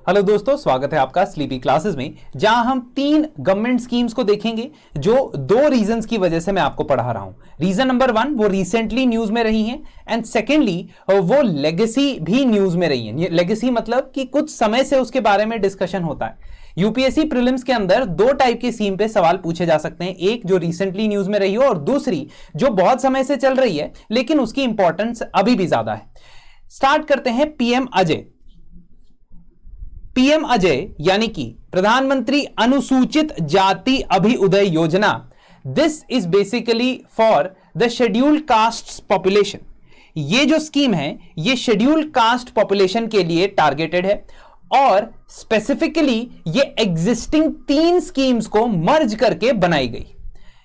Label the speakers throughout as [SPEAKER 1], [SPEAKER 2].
[SPEAKER 1] Hello दोस्तों, स्वागत है आपका स्लीपी क्लासेस में, जहां हम 3 गवर्नमेंट स्कीम्स को देखेंगे जो 2 रीजंस की वजह से मैं आपको पढ़ा रहा हूं। रीजन नंबर 1 वो रिसेंटली न्यूज में रही हैं एंड सेकेंडली वो लेगेसी भी न्यूज में रही है। लेगेसी मतलब कि कुछ समय से उसके बारे में डिस्कशन होता है। यूपीएससी प्रीलिम्स के अंदर 2 टाइप के स्कीम पे सवाल पूछे जा सकते हैं, एक जो रिसेंटली न्यूज में रही हो और दूसरी जो बहुत समय से चल रही है लेकिन उसकी इंपॉर्टेंस अभी भी ज्यादा है। स्टार्ट करते हैं पीएम अजय। पीएम अजय यानी कि प्रधानमंत्री अनुसूचित जाति अभिउदय योजना। This is basically for the scheduled caste population. ये जो स्कीम है ये शेड्यूल्ड कास्ट पॉपुलेशन के लिए टारगेटेड है और स्पेसिफिकली ये एग्जिस्टिंग 3 स्कीम्स को मर्ज करके बनाई गई।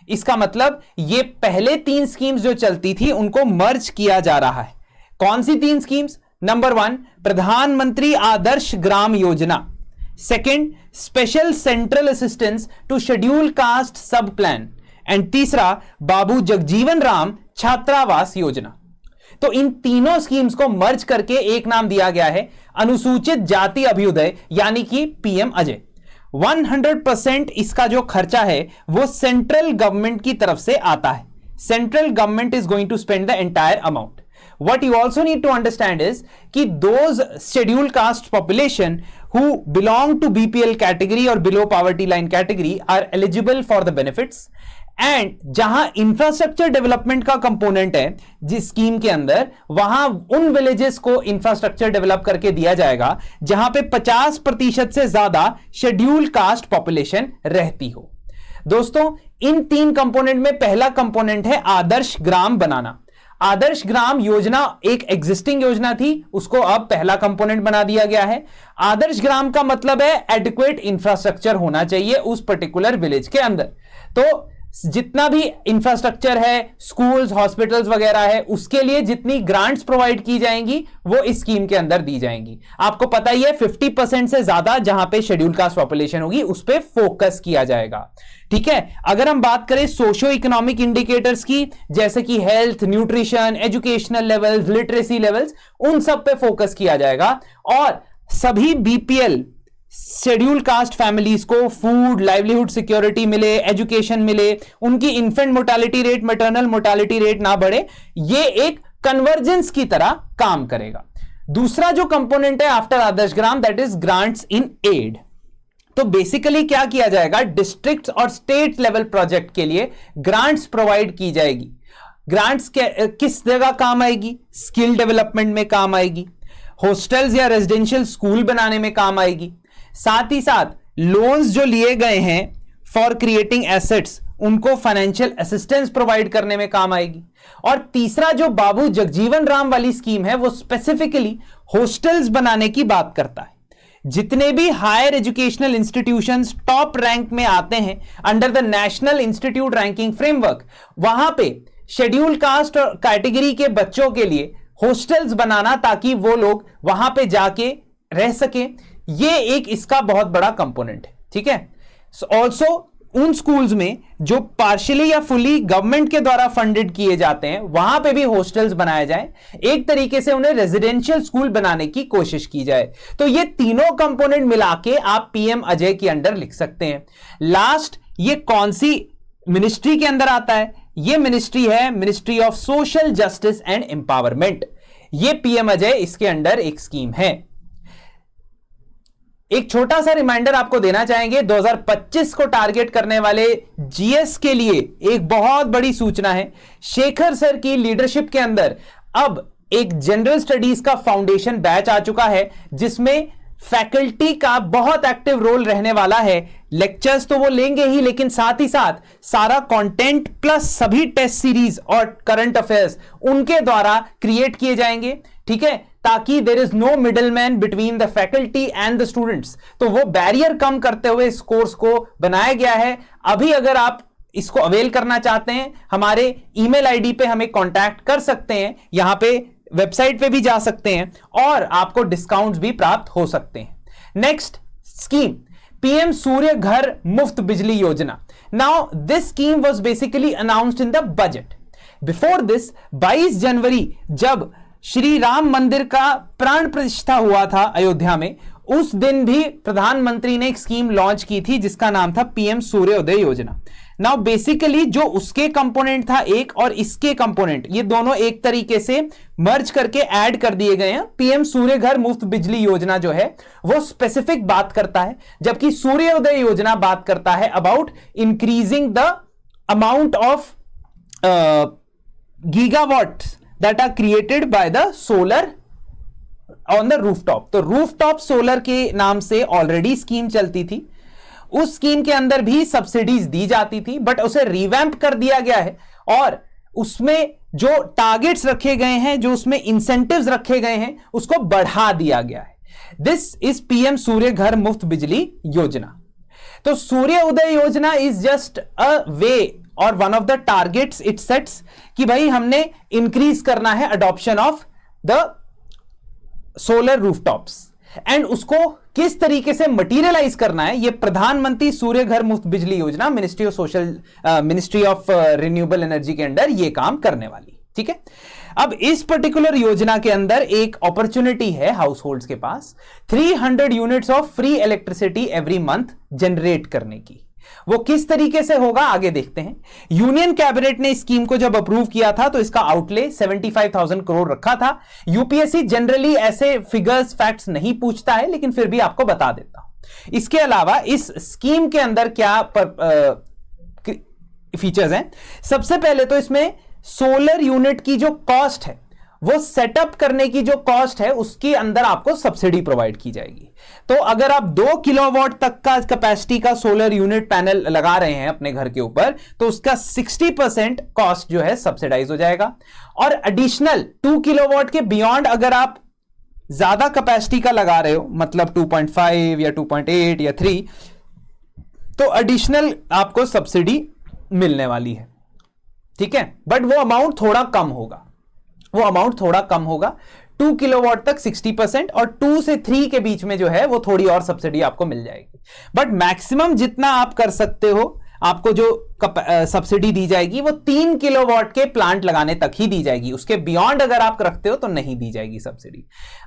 [SPEAKER 1] इसका मतलब ये पहले 3 स्कीम्स जो चलती थी उनको मर्ज किया जा रहा है। कौन सी 3 स्कीम्स? नंबर 1 प्रधानमंत्री Adarsh Gram Yojana, second special central assistance to schedule caste सब प्लान एंड तीसरा बाबू जगजीवन राम छात्रावास योजना। तो इन तीनों स्कीम्स को मर्ज करके एक नाम दिया गया है अनुसूचित जाति अभ्युदय यानी कि पीएम अजय। 100% इसका जो खर्चा है वो सेंट्रल गवर्नमेंट की तरफ से आता है। Central government is going to spend the entire amount. What you also need to understand is कि those scheduled caste population who belong to BPL category or below poverty line category are eligible for the benefits and जहां infrastructure development का component है जिस scheme के अंदर, वहां उन villages को इंफ्रास्ट्रक्चर डेवलप करके दिया जाएगा जहां पे 50% से ज्यादा शेड्यूल्ड कास्ट पॉपुलेशन रहती हो। दोस्तों, इन 3 कंपोनेंट में पहला कंपोनेंट है आदर्श ग्राम बनाना। आदर्श ग्राम योजना एक एग्जिस्टिंग योजना थी, उसको अब पहला कंपोनेंट बना दिया गया है। आदर्श ग्राम का मतलब है एडिक्वेट इंफ्रास्ट्रक्चर होना चाहिए उस पर्टिकुलर विलेज के अंदर। तो जितना भी इंफ्रास्ट्रक्चर है, स्कूल्स, हॉस्पिटल्स वगैरह है, उसके लिए जितनी ग्रांट्स प्रोवाइड की जाएंगी वो इस स्कीम के अंदर दी जाएंगी। आपको पता ही है 50% से ज्यादा जहां पे शेड्यूल कास्ट पॉपुलेशन होगी उस पर फोकस किया जाएगा। ठीक है, अगर हम बात करें सोशियो इकोनॉमिक इंडिकेटर्स की, जैसे कि health, nutrition, educational levels, literacy levels, उन सब पे फोकस किया जाएगा और सभी बीपीएल शेड्यूल कास्ट फैमिलीज को फूड, लाइवलीहुड सिक्योरिटी मिले, एजुकेशन मिले, उनकी infant mortality rate, maternal mortality rate ना बढ़े, ये एक कन्वर्जेंस की तरह काम करेगा। दूसरा जो कंपोनेंट है after Adarsh Gram, that is grants in aid. तो बेसिकली क्या किया जाएगा, डिस्ट्रिक्ट और स्टेट लेवल प्रोजेक्ट के लिए ग्रांट्स प्रोवाइड की जाएगी। ग्रांट्स किस जगह काम आएगी? स्किल डेवलपमेंट में काम आएगी, हॉस्टल्स या रेजिडेंशियल स्कूल बनाने में काम आएगी, साथ ही साथ लोन्स जो लिए गए हैं फॉर क्रिएटिंग एसेट्स उनको फाइनेंशियल असिस्टेंस प्रोवाइड करने में काम आएगी। और तीसरा जो बाबू जगजीवन राम वाली स्कीम है वो स्पेसिफिकली हॉस्टल्स बनाने की बात करता है। जितने भी higher educational institutions top rank में आते हैं under the national institute ranking framework, वहां पे शेड्यूल्ड कास्ट और कैटेगरी के बच्चों के लिए हॉस्टल्स बनाना ताकि वो लोग वहां पे जाके रह सके, ये एक इसका बहुत बड़ा कंपोनेंट है। ठीक है, ऑल्सो उन स्कूल्स में जो पार्शियली या फुली गवर्नमेंट के द्वारा फंडेड किए जाते हैं वहां पे भी हॉस्टल्स बनाए जाए, एक तरीके से उन्हें रेजिडेंशियल स्कूल बनाने की कोशिश की जाए। तो ये तीनों कंपोनेंट मिला के आप पीएम अजय के अंडर लिख सकते हैं। लास्ट, ये कौन सी मिनिस्ट्री के अंदर आता है? ये मिनिस्ट्री है ministry of social justice and empowerment. ये पीएम अजय इसके अंडर एक स्कीम है। एक छोटा सा रिमाइंडर आपको देना चाहेंगे, 2025 को टारगेट करने वाले जीएस के लिए एक बहुत बड़ी सूचना है। शेखर सर की लीडरशिप के अंदर अब एक जनरल स्टडीज का फाउंडेशन बैच आ चुका है जिसमें फैकल्टी का बहुत एक्टिव रोल रहने वाला है। लेक्चर्स तो वो लेंगे ही, लेकिन साथ ही साथ सारा कंटेंट प्लस सभी टेस्ट सीरीज और करंट अफेयर्स उनके द्वारा क्रिएट किए जाएंगे। ठीक है, ताकि there is no middleman between the faculty and the students. तो वो बैरियर कम करते हुए इस कोर्स को बनाया गया है। अभी अगर आप इसको अवेल करना चाहते हैं, हमारे ईमेल आईडी पे हमें कांटेक्ट कर सकते हैं, यहां पे वेबसाइट पे भी जा सकते हैं और आपको डिस्काउंट्स भी प्राप्त हो सकते हैं। नेक्स्ट स्कीम, पीएम सूर्य घर मुफ्त बिजली योजना। Now this scheme was basically announced in the budget. Before this 22 जनवरी जब श्री राम मंदिर का प्राण प्रतिष्ठा हुआ था अयोध्या में, उस दिन भी प्रधानमंत्री ने एक स्कीम लॉन्च की थी जिसका नाम था पीएम सूर्योदय योजना। नाउ बेसिकली जो उसके कंपोनेंट था एक और इसके कंपोनेंट, ये दोनों एक तरीके से मर्ज करके ऐड कर दिए गए हैं। पीएम सूर्य घर मुफ्त बिजली योजना जो है वो स्पेसिफिक बात करता है, जबकि सूर्योदय योजना बात करता है about increasing the amount of gigawatts that are created by the solar on the rooftop. तो रूफटॉप सोलर के नाम से ऑलरेडी स्कीम चलती थी, उस स्कीम के अंदर भी सब्सिडीज दी जाती थी, बट उसे रिवैम्प कर दिया गया है और उसमें जो टारगेट्स रखे गए हैं, जो उसमें इंसेंटिव्स रखे गए हैं, उसको बढ़ा दिया गया है। दिस इज पीएम सूर्य घर मुफ्त बिजली योजना। तो सूर्य उदय योजना इज जस्ट अ वे और one of the targets it sets कि भाई हमने इंक्रीज करना है adoption of the solar rooftops, and उसको किस तरीके से मटीरियलाइज करना है, यह प्रधानमंत्री सूर्य घर मुफ्त बिजली योजना मिनिस्ट्री ऑफ रिन्यूएबल एनर्जी के अंडर यह काम करने वाली। ठीक है, अब इस पर्टिकुलर योजना के अंदर एक अपॉर्चुनिटी है हाउस होल्ड्स के पास 300 units of free electricity every month generate करने की। वो किस तरीके से होगा आगे देखते हैं। यूनियन कैबिनेट ने स्कीम को जब अप्रूव किया था तो इसका आउटले 75,000 करोड़ रखा था। यूपीएससी जनरली ऐसे फिगर्स फैक्ट्स नहीं पूछता है, लेकिन फिर भी आपको बता देता हूं। इसके अलावा इस स्कीम के अंदर क्या फीचर्स हैं। सबसे पहले तो इसमें सोलर यूनिट की जो कॉस्ट है, वो सेटअप करने की जो कॉस्ट है, उसके अंदर आपको सब्सिडी प्रोवाइड की जाएगी। तो अगर आप 2 किलोवाट तक का कैपेसिटी का सोलर यूनिट पैनल लगा रहे हैं अपने घर के ऊपर, तो उसका 60% कॉस्ट जो है सब्सिडाइज हो जाएगा। और एडिशनल 2 किलोवाट के बियॉन्ड अगर आप ज्यादा कैपेसिटी का लगा रहे हो, मतलब 2.5 या 2.8 या 3, तो एडिशनल आपको सब्सिडी मिलने वाली है। ठीक है, बट वो अमाउंट थोड़ा कम होगा। 2 किलोवाट तक 60% और 2 से 3 के बीच में जो है वो थोड़ी और सब्सिडी आपको मिल जाएगी। बट मैक्सिमम जितना आप कर सकते हो, आपको जो सब्सिडी दी जाएगी वो 3 किलोवाट के प्लांट लगाने तक ही दी जाएगी। उसके बियॉन्ड अगर आप रखते हो तो नहीं दी जाएगी सब्सिडी।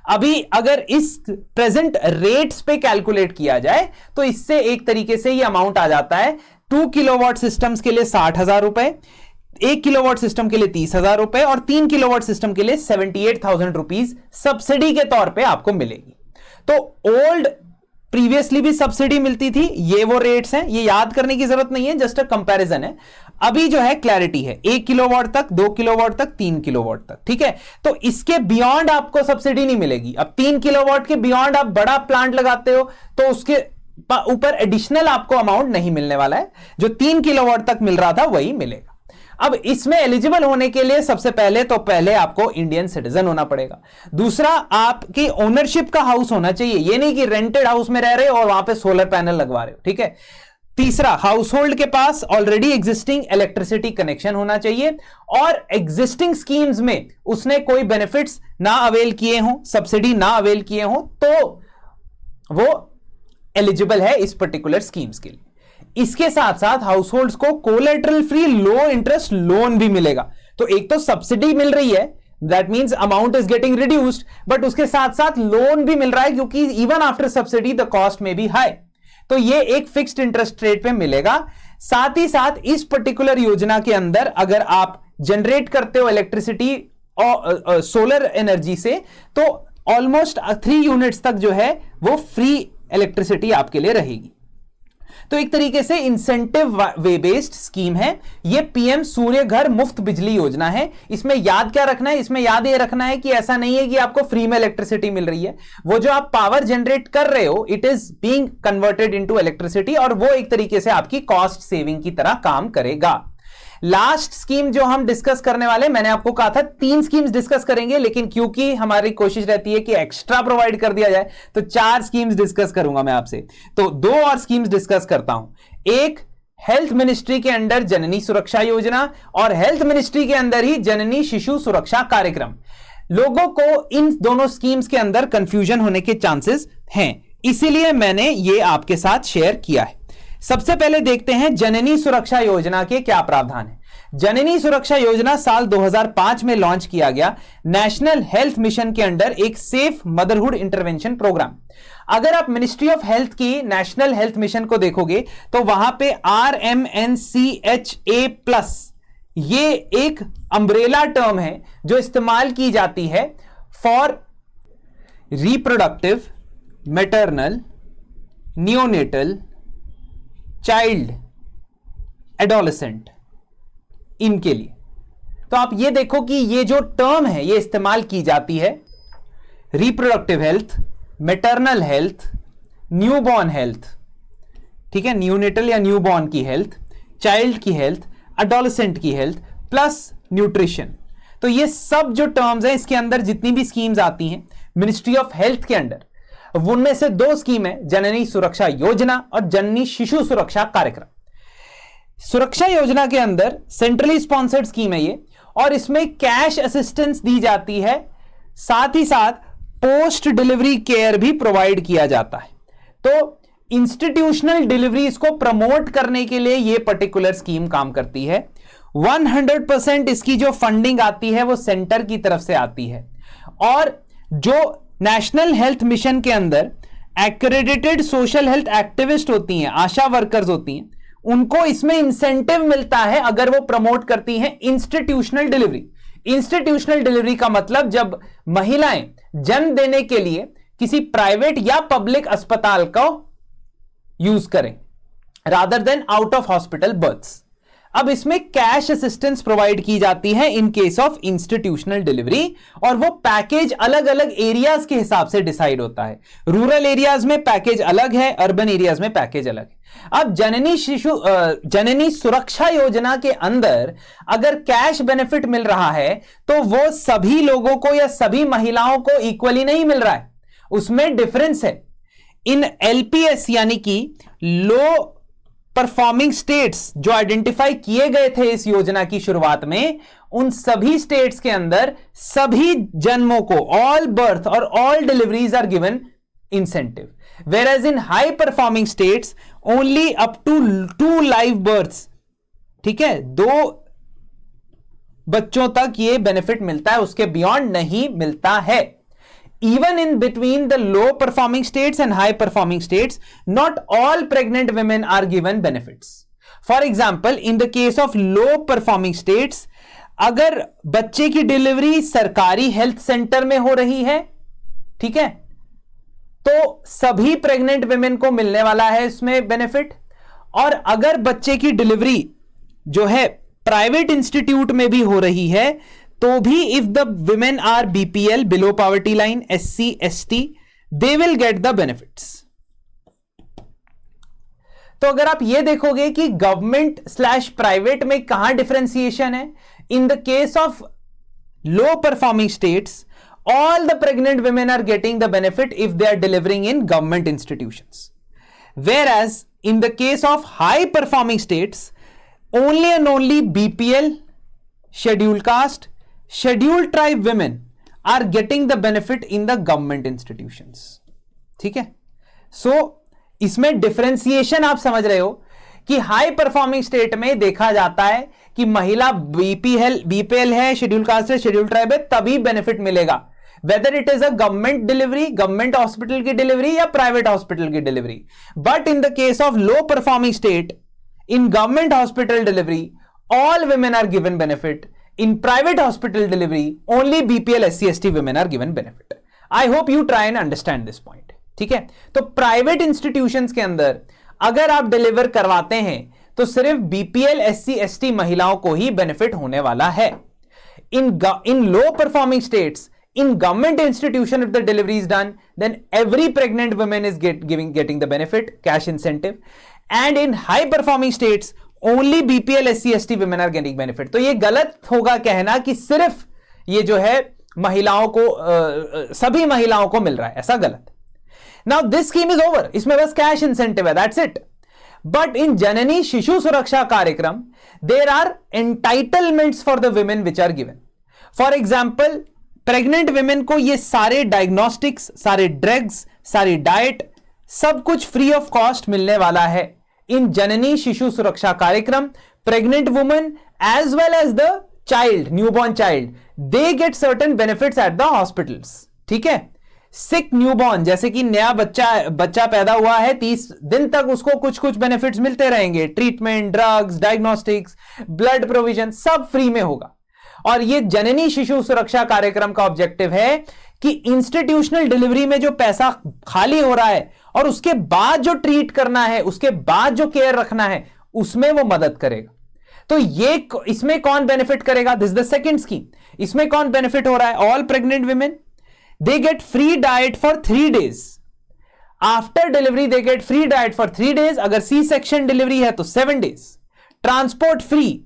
[SPEAKER 1] अभी अगर इस प्रेजेंट रेट्स पे कैलकुलेट किया जाए तो इससे एक तरीके से ये अमाउंट आ जाता है 2 किलोवाट सिस्टम्स के लिए 60,000 रुपए, 1 किलोवाट सिस्टम के लिए 30,000 रुपए और 3 किलोवाट सिस्टम के लिए 78,000 रुपीज सब्सिडी के तौर पे आपको मिलेगी। तो ओल्ड प्रीवियसली भी सब्सिडी मिलती थी, ये वो रेट्स हैं, ये याद करने की जरूरत नहीं है, जस्ट अ कंपैरिजन है। अभी जो है क्लैरिटी है, 1 किलोवाट तक, 2 किलोवाट तक, 3 किलोवाट तक। ठीक है, तो इसके बियॉन्ड आपको सब्सिडी नहीं मिलेगी। अब 3 किलोवाट के बियॉन्ड आप बड़ा प्लांट लगाते हो तो उसके ऊपर एडिशनल आपको अमाउंट नहीं मिलने वाला है, जो 3 किलोवाट तक मिल रहा था वही मिलेगा। अब इसमें एलिजिबल होने के लिए सबसे पहले आपको इंडियन सिटीजन होना पड़ेगा। दूसरा, आपकी ओनरशिप का हाउस होना चाहिए, ये नहीं कि रेंटेड हाउस में रह रहे हो और वहां पे सोलर पैनल लगवा रहे हो। ठीक है। तीसरा, हाउस होल्ड के पास ऑलरेडी एग्जिस्टिंग इलेक्ट्रिसिटी कनेक्शन होना चाहिए और एग्जिस्टिंग स्कीम्स में उसने कोई बेनिफिट्स ना अवेल किए हों, सब्सिडी ना अवेल किए हों, तो वो एलिजिबल है इस पर्टिकुलर स्कीम्स के लिए। इसके साथ साथ हाउस होल्ड्स को कोलेटरल फ्री लो इंटरेस्ट लोन भी मिलेगा। तो एक तो सब्सिडी मिल रही है, that means amount is getting reduced, but उसके साथ साथ लोन भी मिल रहा है, क्योंकि even after subsidy the cost में बी हाई। तो ये एक फिक्स्ड इंटरेस्ट रेट पे मिलेगा। साथ ही साथ इस पर्टिकुलर योजना के अंदर अगर आप जनरेट करते हो इलेक्ट्रिसिटी और सोलर एनर्जी से, तो ऑलमोस्ट 3 यूनिट्स तक जो है वो फ्री इलेक्ट्रिसिटी आपके लिए रहेगी। तो एक तरीके से इंसेंटिव वे बेस्ड स्कीम है ये, पीएम सूर्य घर मुफ्त बिजली योजना है। इसमें याद क्या रखना है, इसमें याद ये रखना है कि ऐसा नहीं है कि आपको फ्री में इलेक्ट्रिसिटी मिल रही है। वो जो आप पावर जनरेट कर रहे हो, it is being converted into electricity, और वो एक तरीके से आपकी कॉस्ट सेविंग की तरह काम करेगा। लास्ट स्कीम जो हम डिस्कस करने वाले, मैंने आपको कहा था 3 स्कीम्स डिस्कस करेंगे, लेकिन क्योंकि हमारी कोशिश रहती है कि एक्स्ट्रा प्रोवाइड कर दिया जाए, तो 4 स्कीम्स डिस्कस करूंगा मैं आपसे। तो 2 और स्कीम्स डिस्कस करता हूं। एक, हेल्थ मिनिस्ट्री के अंडर जननी सुरक्षा योजना, और हेल्थ मिनिस्ट्री के अंदर ही जननी शिशु सुरक्षा कार्यक्रम। लोगों को इन दोनों स्कीम्स के अंदर कंफ्यूजन होने के चांसेस हैं, इसीलिए मैंने ये आपके साथ शेयर किया है। सबसे पहले देखते हैं जननी सुरक्षा योजना के क्या प्रावधान है। जननी सुरक्षा योजना साल 2005 में लॉन्च किया गया नेशनल हेल्थ मिशन के अंडर एक सेफ मदरहुड इंटरवेंशन प्रोग्राम। अगर आप मिनिस्ट्री ऑफ हेल्थ की नेशनल हेल्थ मिशन को देखोगे तो वहां पे RMNCHA+ ये एक अंब्रेला टर्म है जो इस्तेमाल की जाती है for reproductive, maternal, neonatal, child, adolescent, इनके लिए। तो आप ये देखो कि ये जो टर्म है ये इस्तेमाल की जाती है reproductive health, maternal health, newborn health, ठीक है, न्यूनेटल या न्यूबॉर्न की हेल्थ, चाइल्ड की हेल्थ, एडोलेसेंट की हेल्थ प्लस न्यूट्रिशन। तो ये सब जो टर्म्स हैं इसके अंदर जितनी भी स्कीम्स आती हैं मिनिस्ट्री ऑफ हेल्थ के अंडर, उनमें से दो स्कीम है, जननी सुरक्षा योजना और जननी शिशु सुरक्षा कार्यक्रम। सुरक्षा योजना के अंदर सेंट्रली स्पॉन्सर्ड स्कीम है ये, और इसमें कैश असिस्टेंस दी जाती है, साथ ही साथ पोस्ट डिलीवरी केयर भी प्रोवाइड किया जाता है। तो इंस्टीट्यूशनल डिलीवरीज को प्रमोट करने के लिए यह पर्टिकुलर स्कीम काम करती है। 100% इसकी जो फंडिंग आती है वो सेंटर की तरफ से आती है, और जो नेशनल हेल्थ मिशन के अंदर एक्रेडिटेड सोशल हेल्थ एक्टिविस्ट होती हैं, आशा वर्कर्स होती हैं, उनको इसमें इंसेंटिव मिलता है अगर वो प्रमोट करती हैं इंस्टीट्यूशनल डिलीवरी। इंस्टीट्यूशनल डिलीवरी का मतलब जब महिलाएं जन्म देने के लिए किसी प्राइवेट या पब्लिक अस्पताल को यूज करें rather than out of hospital births. अब इसमें कैश असिस्टेंस प्रोवाइड की जाती है in case of institutional delivery, और वो पैकेज अलग अलग एरियाज के हिसाब से डिसाइड होता है। रूरल एरियाज में पैकेज अलग है, अर्बन एरियाज में पैकेज अलग है। अब जननी सुरक्षा योजना के अंदर अगर कैश बेनिफिट मिल रहा है तो वो सभी लोगों को या सभी महिलाओं को इक्वली नहीं मिल रहा है, उसमें डिफरेंस है। इन LPS यानी कि लो परफॉर्मिंग स्टेट्स जो आइडेंटिफाई किए गए थे इस योजना की शुरुआत में, उन सभी स्टेट्स के अंदर सभी जन्मों को, ऑल बर्थ और all deliveries are given incentive, whereas in high performing states only up to 2 live births, ठीक है, 2 बच्चों तक ये बेनिफिट मिलता है, उसके बियॉन्ड नहीं मिलता है। Even in between the low performing states and high performing states, not all pregnant women are given benefits. For example, in the case of low performing states, अगर बच्चे की डिलीवरी सरकारी हेल्थ सेंटर में हो रही है, ठीक है, तो सभी प्रेग्नेंट विमेन को मिलने वाला है इसमें बेनिफिट। और अगर बच्चे की डिलीवरी जो है प्राइवेट इंस्टीट्यूट में भी हो रही है तो भी if the women are BPL, below poverty line, SC, ST, they will get the benefits. तो अगर आप ये देखोगे कि गवर्नमेंट/प्राइवेट में कहां डिफरेंशिएशन है, in the case of low performing states all the pregnant women are getting the benefit if they are delivering in government institutions, whereas in the case of high performing states only and only BPL, scheduled caste, scheduled tribe women are getting the benefit in the government institutions, ठीक है। सो इसमें differentiation आप समझ रहे हो कि high performing state में देखा जाता है कि महिला BPL है, शेड्यूल कास्ट है, शेड्यूल ट्राइब है, तभी बेनिफिट मिलेगा, whether it is a government delivery, government hospital की डिलीवरी या प्राइवेट हॉस्पिटल की delivery. But in the case of low performing state, in government hospital delivery all women are given benefit, in private hospital delivery only BPL, SC, ST women are given benefit. I hope you try and understand this point, ठीक है। तो private institutions के अंदर अगर आप deliver करवाते हैं तो सिर्फ BPL, SC, ST महिलाओं को ही बेनिफिट होने वाला है। in low performing states, in government institution, if the delivery is done, then every pregnant woman is getting the benefit, cash incentive, and in high performing states only BPL, SC, ST women are getting benefit. तो ये गलत होगा कहना कि सिर्फ ये जो है महिलाओं को सभी महिलाओं को मिल रहा है, ऐसा गलत। Now this scheme is over, इसमें बस कैश इंसेंटिव है, that's it. But in जननी शिशु सुरक्षा कार्यक्रम there are entitlements for the women which are given. For example, pregnant women को ये सारे डायग्नोस्टिक्स, सारे ड्रग्स, सारी डाइट, सब कुछ फ्री ऑफ कॉस्ट मिलने वाला है इन जननी Shishu Suraksha Karyakram. Pregnant woman as well as the child, newborn child, they get certain benefits at the hospitals, ठीक है। सिक न्यूबॉर्न, जैसे कि नया बच्चा पैदा हुआ है, 30 दिन तक उसको कुछ कुछ बेनिफिट्स मिलते रहेंगे, treatment, drugs, diagnostics, blood provision, सब फ्री में होगा। और ये जननी शिशु सुरक्षा कार्यक्रम का ऑब्जेक्टिव है कि इंस्टीट्यूशनल डिलीवरी में जो पैसा खाली हो रहा है और उसके बाद जो ट्रीट करना है, उसके बाद जो केयर रखना है, उसमें वो मदद करेगा। तो ये इसमें कौन बेनिफिट करेगा? This the second scheme. इसमें कौन बेनिफिट हो रहा है? All pregnant women, they get free diet for 3 days। After delivery they get free diet for 3 days। अगर सी सेक्शन डिलीवरी है तो 7 days। ट्रांसपोर्ट फ्री,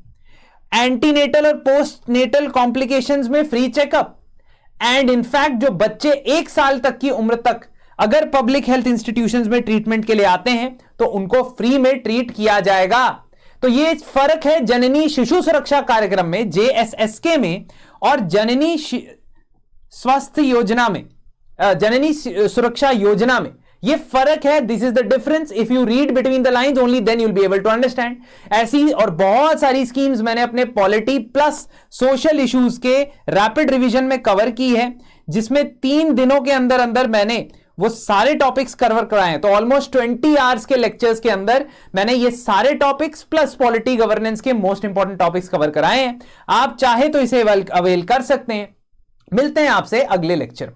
[SPEAKER 1] एंटीनेटल और पोस्टनेटल कॉम्प्लिकेशंस में फ्री चेकअप, एंड इनफैक्ट जो बच्चे 1 साल तक की उम्र तक अगर पब्लिक हेल्थ इंस्टीट्यूशंस में ट्रीटमेंट के लिए आते हैं तो उनको फ्री में ट्रीट किया जाएगा। तो ये फर्क है जननी शिशु सुरक्षा कार्यक्रम में, JSSK में, और जननी स्वास्थ्य योजना में, जननी सुरक्षा योजना में। ये फर्क है। This is the difference. If you read between the lines only then you will be able to understand. ऐसी और बहुत सारी स्कीम्स मैंने अपने पॉलिटी प्लस सोशल इश्यूज के रैपिड रिवीजन में कवर की है, जिसमें 3 दिनों के अंदर अंदर मैंने वो सारे टॉपिक्स कवर कराए हैं। तो ऑलमोस्ट 20 आवर्स के लेक्चर्स के अंदर मैंने ये सारे टॉपिक्स प्लस पॉलिटी गवर्नेंस के मोस्ट इंपॉर्टेंट टॉपिक्स कवर कराए हैं। आप चाहे तो इसे अवेल कर सकते हैं। मिलते हैं आपसे अगले लेक्चर।